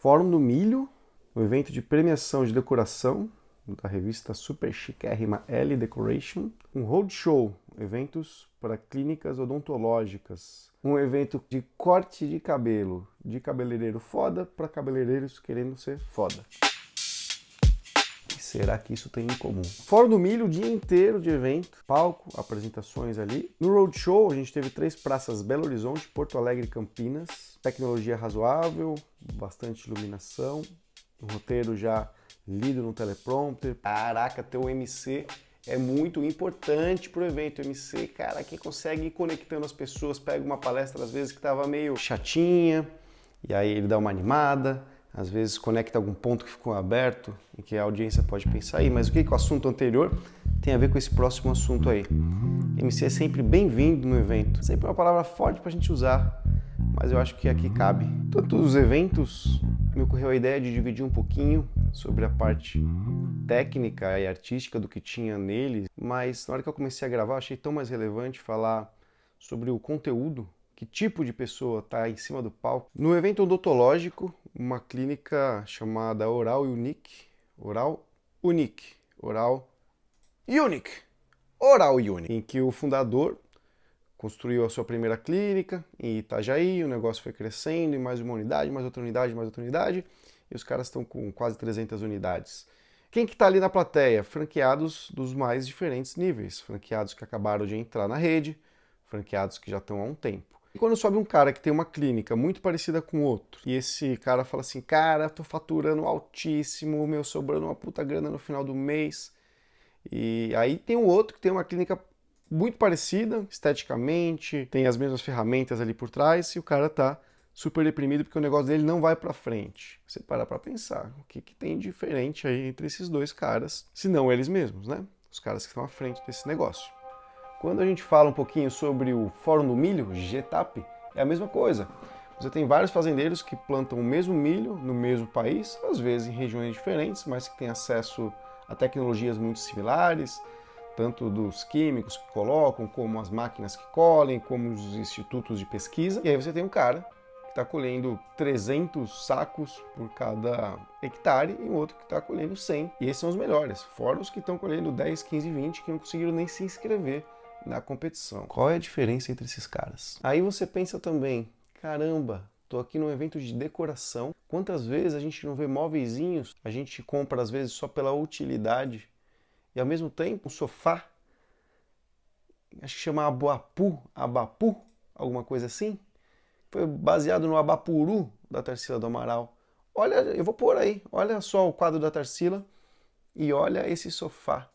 Fórum do Milho, um evento de premiação de decoração da revista super chiquérrima L Decoration. Um roadshow, eventos para clínicas odontológicas. Um evento de corte de cabelo, de cabeleireiro foda para cabeleireiros querendo ser foda. O que será que isso tem em comum? Fórum do Milho, o dia inteiro de evento, palco, apresentações ali. No roadshow a gente teve 3 praças: Belo Horizonte, Porto Alegre e Campinas. Tecnologia razoável, bastante iluminação, um roteiro já lido no teleprompter. Caraca, ter um MC é muito importante pro evento. MC, cara, quem consegue ir conectando as pessoas, pega uma palestra às vezes que tava meio chatinha, e aí ele dá uma animada, às vezes conecta algum ponto que ficou aberto e que a audiência pode pensar aí, mas o que o assunto anterior tem a ver com esse próximo assunto aí? MC é sempre bem-vindo no evento, sempre uma palavra forte pra gente usar, mas eu acho que aqui cabe. Tanto os eventos, me ocorreu a ideia de dividir um pouquinho sobre a parte técnica e artística do que tinha neles, mas na hora que eu comecei a gravar, achei tão mais relevante falar sobre o conteúdo, que tipo de pessoa está em cima do palco. No evento odontológico, uma clínica chamada Oral Unique, em que o fundador construiu a sua primeira clínica em Itajaí, o negócio foi crescendo, e mais uma unidade, mais outra unidade, mais outra unidade, e os caras estão com quase 300 unidades. Quem que está ali na plateia? Franqueados dos mais diferentes níveis, franqueados que acabaram de entrar na rede, franqueados que já estão há um tempo. E quando sobe um cara que tem uma clínica muito parecida com outro, e esse cara fala assim, cara, tô faturando altíssimo, meu sobrando uma puta grana no final do mês, e aí tem um outro que tem uma clínica muito parecida, esteticamente, tem as mesmas ferramentas ali por trás, e o cara tá super deprimido porque o negócio dele não vai pra frente. Você para pra pensar, o que tem diferente aí entre esses dois caras, se não eles mesmos, né? Os caras que estão à frente desse negócio. Quando a gente fala um pouquinho sobre o Fórum do Milho, GTAP, é a mesma coisa. Você tem vários fazendeiros que plantam o mesmo milho no mesmo país, às vezes em regiões diferentes, mas que têm acesso a tecnologias muito similares, tanto dos químicos que colocam, como as máquinas que colhem, como os institutos de pesquisa. E aí você tem um cara que está colhendo 300 sacos por cada hectare e um outro que está colhendo 100. E esses são os melhores, fora os que estão colhendo 10, 15, 20, que não conseguiram nem se inscrever na competição. Qual é a diferença entre esses caras? Aí você pensa também, caramba, tô aqui num evento de decoração, quantas vezes a gente não vê móveizinhos, a gente compra às vezes só pela utilidade, e ao mesmo tempo um sofá, acho que chama Abapu, alguma coisa assim, foi baseado no Abapuru da Tarsila do Amaral. Olha, eu vou pôr aí, olha só o quadro da Tarsila e olha esse sofá.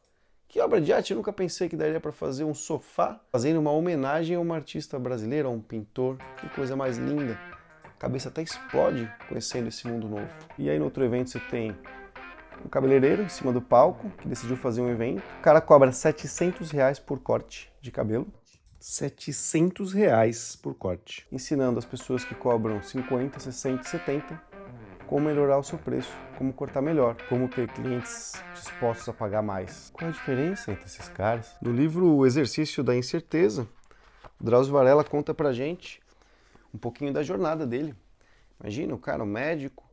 Que obra de arte, eu nunca pensei que daria para fazer um sofá fazendo uma homenagem a uma artista brasileira, a um pintor. Que coisa mais linda. A cabeça até explode conhecendo esse mundo novo. E aí no outro evento você tem um cabeleireiro em cima do palco que decidiu fazer um evento. O cara cobra R$700 por corte de cabelo. R$700 por corte. Ensinando as pessoas que cobram 50, 60, 70 como melhorar o seu preço, como cortar melhor, como ter clientes dispostos a pagar mais. Qual a diferença entre esses caras? No livro O Exercício da Incerteza, Drauzio Varela conta pra gente um pouquinho da jornada dele. Imagina o cara, um médico,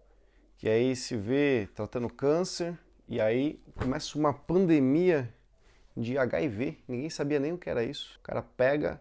que aí se vê tratando câncer e aí começa uma pandemia de HIV. Ninguém sabia nem o que era isso. O cara pega,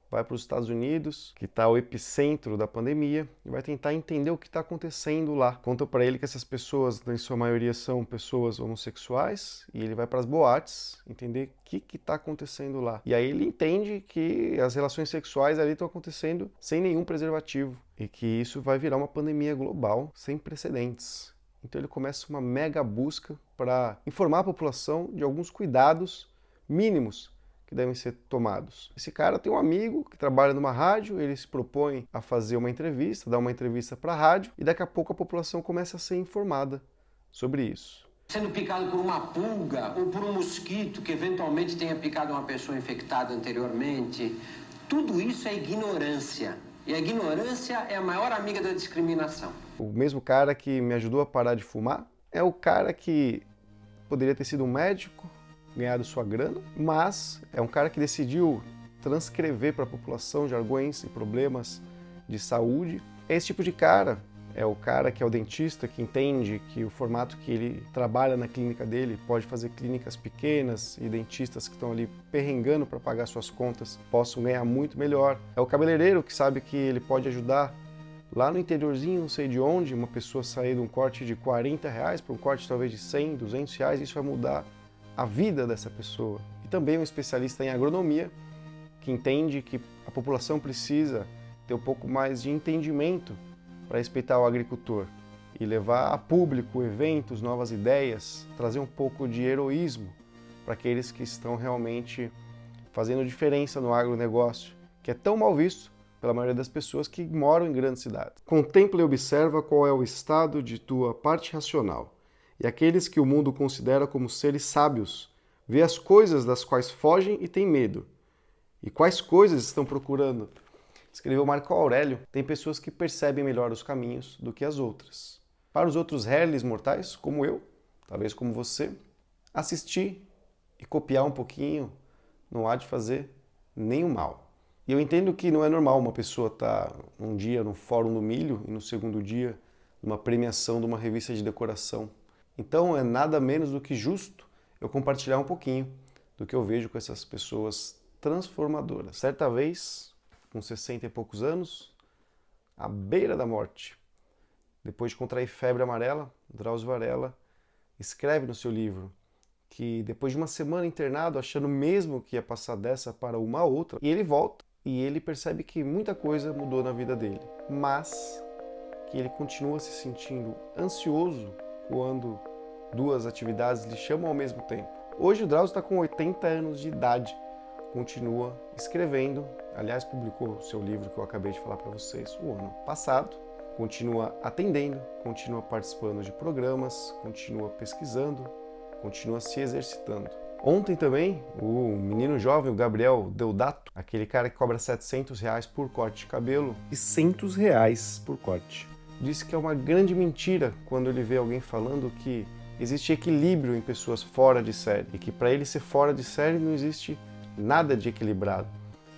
vai para os Estados Unidos, que está o epicentro da pandemia, e vai tentar entender o que está acontecendo lá. Conta para ele que essas pessoas, em sua maioria, são pessoas homossexuais, e ele vai para as boates entender o que está acontecendo lá. E aí ele entende que as relações sexuais ali estão acontecendo sem nenhum preservativo, e que isso vai virar uma pandemia global sem precedentes. Então ele começa uma mega busca para informar a população de alguns cuidados mínimos que devem ser tomados. Esse cara tem um amigo que trabalha numa rádio, ele se propõe a fazer uma entrevista, dar uma entrevista para a rádio, e daqui a pouco a população começa a ser informada sobre isso. Sendo picado por uma pulga ou por um mosquito que eventualmente tenha picado uma pessoa infectada anteriormente, tudo isso é ignorância. E a ignorância é a maior amiga da discriminação. O mesmo cara que me ajudou a parar de fumar é o cara que poderia ter sido um médico, ganhado sua grana, mas é um cara que decidiu transcrever para a população jargões e problemas de saúde. Esse tipo de cara é o cara que é o dentista, que entende que o formato que ele trabalha na clínica dele pode fazer clínicas pequenas e dentistas que estão ali perrengando para pagar suas contas possam ganhar muito melhor. É o cabeleireiro que sabe que ele pode ajudar lá no interiorzinho, não sei de onde, uma pessoa sair de um corte de R$40 para um corte talvez de R$100, R$200, isso vai mudar a vida dessa pessoa. E também um especialista em agronomia, que entende que a população precisa ter um pouco mais de entendimento para respeitar o agricultor e levar a público eventos, novas ideias, trazer um pouco de heroísmo para aqueles que estão realmente fazendo diferença no agronegócio, que é tão mal visto pela maioria das pessoas que moram em grandes cidades. Contempla e observa qual é o estado de tua parte racional, e aqueles que o mundo considera como seres sábios, vê as coisas das quais fogem e têm medo, e quais coisas estão procurando. Escreveu Marco Aurélio. Tem pessoas que percebem melhor os caminhos do que as outras. Para os outros réis mortais, como eu, talvez como você, assistir e copiar um pouquinho não há de fazer nenhum mal. E eu entendo que não é normal uma pessoa estar um dia no Fórum do Milho e no segundo dia numa premiação de uma revista de decoração. Então é nada menos do que justo eu compartilhar um pouquinho do que eu vejo com essas pessoas transformadoras. Certa vez, com 60 e poucos anos, à beira da morte, depois de contrair febre amarela, Drauzio Varela escreve no seu livro que depois de uma semana internado, achando mesmo que ia passar dessa para uma outra, e ele volta e ele percebe que muita coisa mudou na vida dele, mas que ele continua se sentindo ansioso quando duas atividades lhe chamam ao mesmo tempo. Hoje o Drauzio está com 80 anos de idade, continua escrevendo, aliás publicou o seu livro que eu acabei de falar para vocês o ano passado, continua atendendo, continua participando de programas, continua pesquisando, continua se exercitando. Ontem também, o menino jovem, o Gabriel Deodato, aquele cara que cobra R$700 por corte de cabelo e R$100 por corte, disse que é uma grande mentira quando ele vê alguém falando que existe equilíbrio em pessoas fora de série e que para ele ser fora de série não existe nada de equilibrado,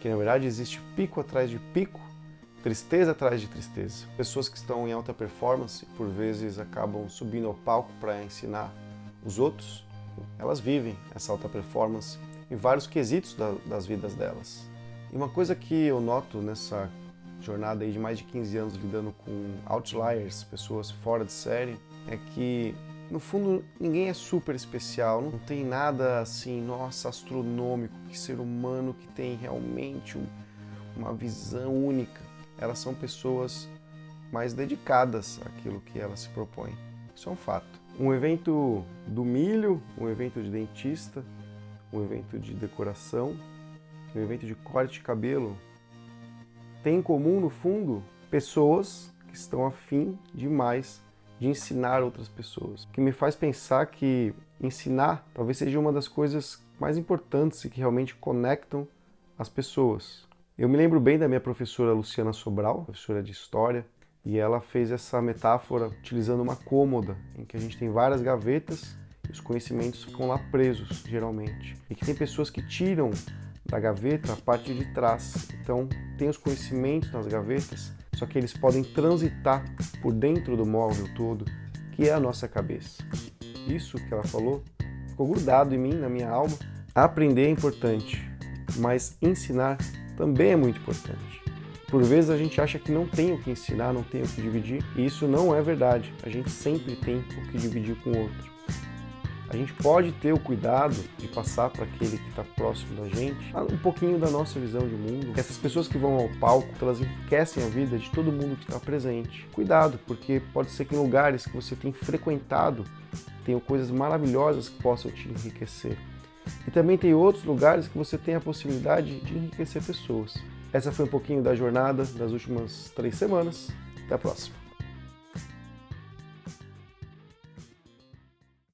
que na verdade existe pico atrás de pico, tristeza atrás de tristeza. Pessoas que estão em alta performance, por vezes acabam subindo ao palco para ensinar os outros, elas vivem essa alta performance em vários quesitos das vidas delas. E uma coisa que eu noto nessa jornada aí de mais de 15 anos lidando com outliers, pessoas fora de série, é que no fundo ninguém é super especial, não tem nada assim, nossa, astronômico, que ser humano que tem realmente uma visão única. Elas são pessoas mais dedicadas àquilo que elas se propõem. Isso é um fato. Um evento do milho, um evento de dentista, um evento de decoração, um evento de corte de cabelo, tem em comum, no fundo, pessoas que estão afim demais de ensinar outras pessoas. O que me faz pensar que ensinar talvez seja uma das coisas mais importantes e que realmente conectam as pessoas. Eu me lembro bem da minha professora Luciana Sobral, professora de História, e ela fez essa metáfora utilizando uma cômoda, em que a gente tem várias gavetas e os conhecimentos ficam lá presos, geralmente. E que tem pessoas que tiram da gaveta a parte de trás. Então, tem os conhecimentos nas gavetas, só que eles podem transitar por dentro do móvel todo, que é a nossa cabeça. Isso que ela falou ficou grudado em mim, na minha alma. Aprender é importante, mas ensinar também é muito importante. Por vezes a gente acha que não tem o que ensinar, não tem o que dividir, e isso não é verdade. A gente sempre tem o que dividir com o outro. A gente pode ter o cuidado de passar para aquele que está próximo da gente um pouquinho da nossa visão de mundo. Essas pessoas que vão ao palco, elas enriquecem a vida de todo mundo que está presente. Cuidado, porque pode ser que em lugares que você tem frequentado tenham coisas maravilhosas que possam te enriquecer. E também tem outros lugares que você tem a possibilidade de enriquecer pessoas. Essa foi um pouquinho da jornada das últimas 3 semanas. Até a próxima.